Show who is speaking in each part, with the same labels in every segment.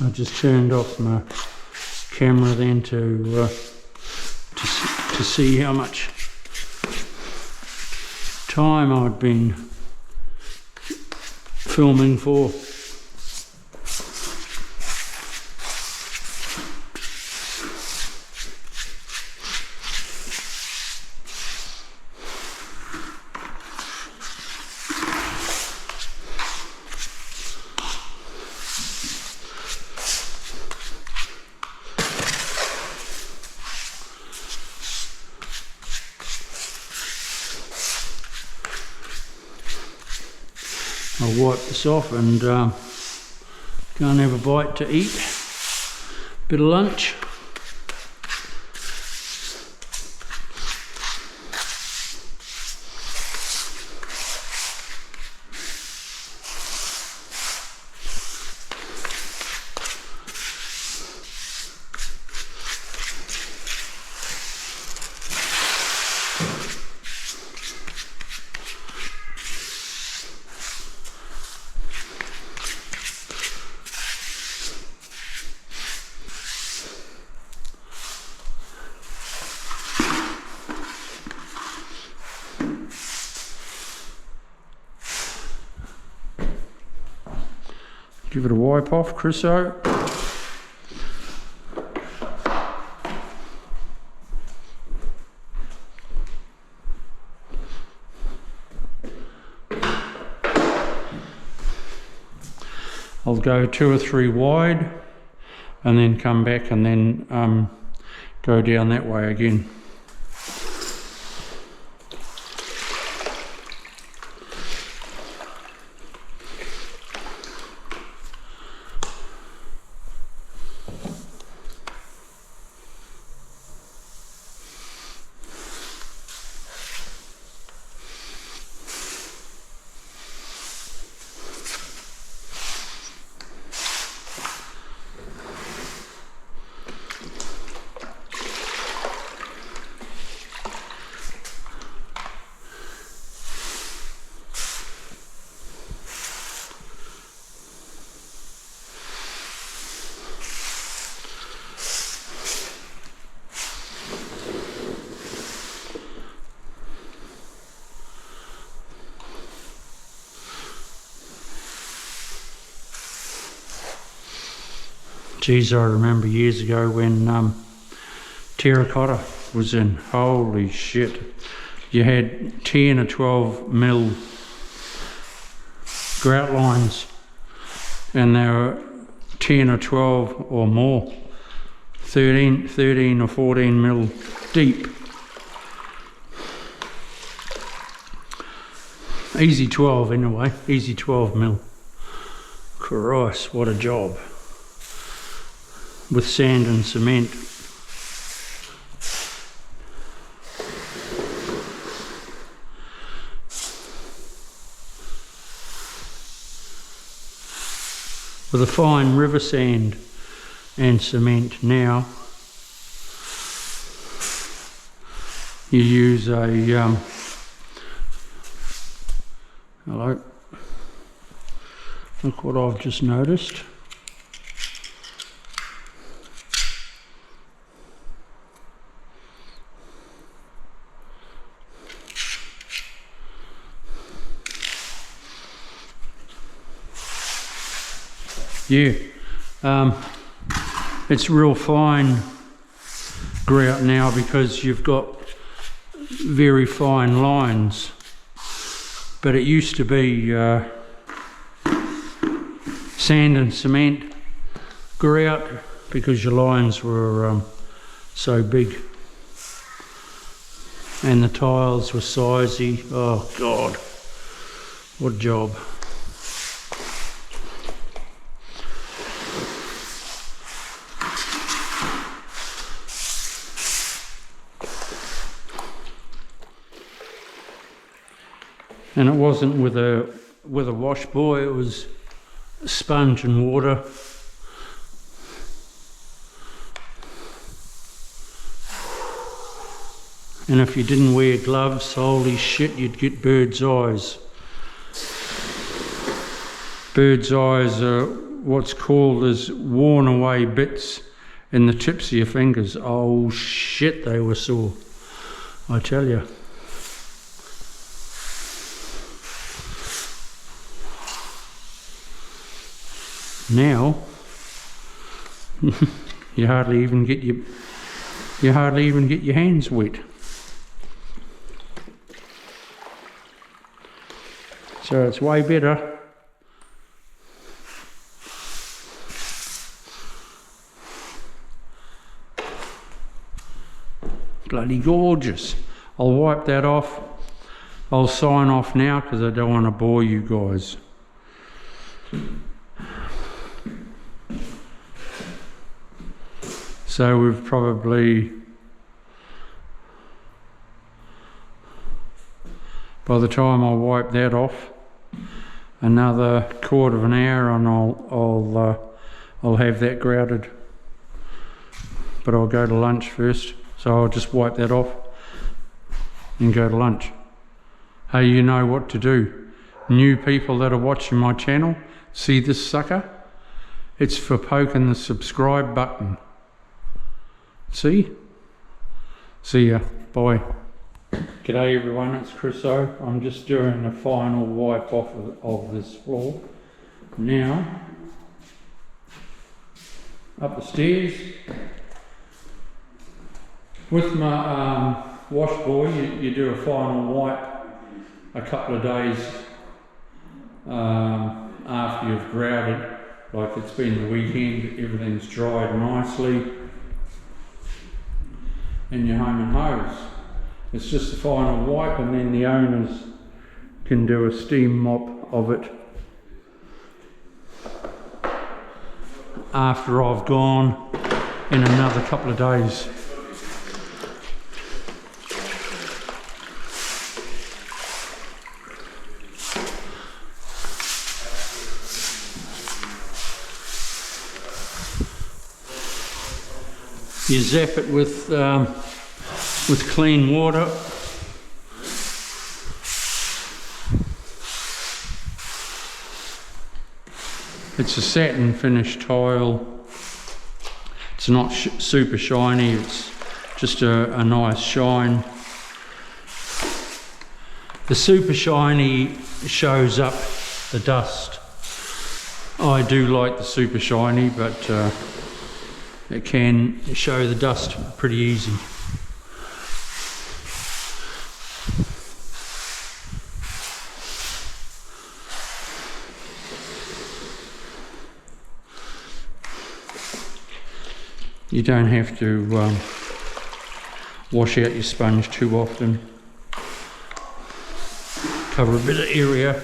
Speaker 1: I just turned off my camera then to see how much time I'd been filming for. I'll wipe this off and go and have a bite to eat. Bit of lunch. Give it a wipe off, Chriso. I'll go 2 or 3 wide and then come back and then go down that way again. Geez, I remember years ago when terracotta was in. Holy shit. You had 10 or 12 mil grout lines and they were 10 or 12 or more. 13 or 14 mil deep. Easy 12 anyway, easy 12 mil. Christ, what a job. With sand and cement. With a fine river sand and cement now, you use a hello, look what I've just noticed. Yeah, it's real fine grout now because you've got very fine lines, but it used to be sand and cement grout because your lines were so big and the tiles were sizey. Oh God, what a job. And it wasn't with a wash boy, it was sponge and water. And if you didn't wear gloves, holy shit, you'd get bird's eyes. Bird's eyes are what's called as worn away bits in the tips of your fingers. Oh shit, they were sore, I tell you. Now you hardly even get your hands wet. So it's way better. Bloody gorgeous. I'll wipe that off. I'll sign off now because I don't want to bore you guys. So we've probably, by the time I wipe that off, another quarter of an hour and I'll have that grouted. But I'll go to lunch first, so I'll just wipe that off and go to lunch. Hey, you know what to do. New people that are watching my channel, see this sucker? It's for poking the subscribe button. See? See ya. Bye. G'day everyone, it's Chriso. I'm just doing a final wipe off of this floor. Now, up the stairs. With my wash boy, you do a final wipe a couple of days after you've grouted. Like it's been the weekend, everything's dried nicely. And your home and hose. It's just a final wipe, and then the owners can do a steam mop of it after I've gone in another couple of days. You zap it with clean water. It's a satin finish tile. It's not super shiny, it's just a nice shine. The super shiny shows up the dust. I do like the super shiny, but it can show the dust pretty easy. You don't have to wash out your sponge too often. Cover a bit of area.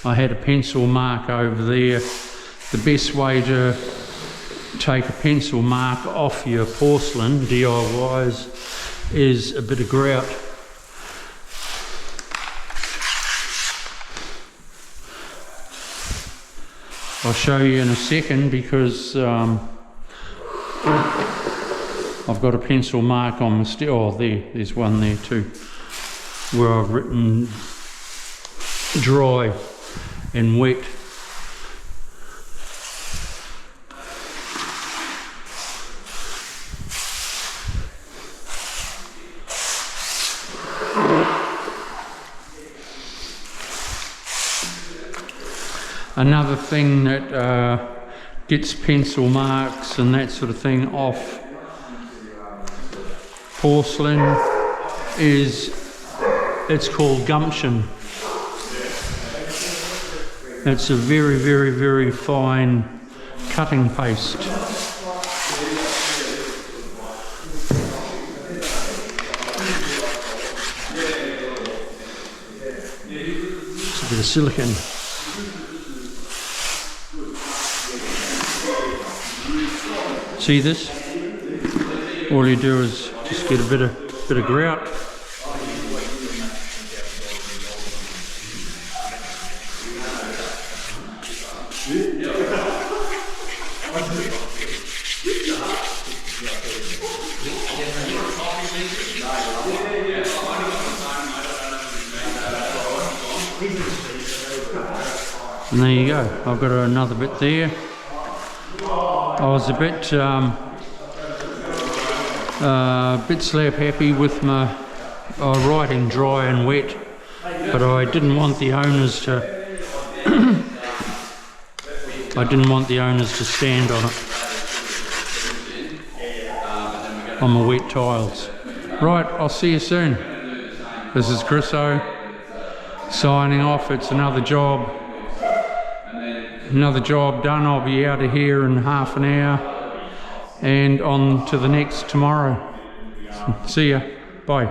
Speaker 1: I had a pencil mark over there. The best way to take a pencil mark off your porcelain DIYs is a bit of grout. I'll show you in a second because I've got a pencil mark on my steel. Oh, there's one there too, where I've written dry and wet. Another thing that gets pencil marks and that sort of thing off porcelain is, it's called gumption. It's a very, very, very fine cutting paste. It's a bit of silicone. See this? All you do is just get a bit of grout. And there you go, I've got another bit there. I was a bit slap happy with my riding dry and wet, but I didn't want the owners to stand on it, on my wet tiles. Right, I'll see you soon. This is Chriso signing off. It's another job done. I'll be out of here in half an hour and on to the next tomorrow. See ya. Bye.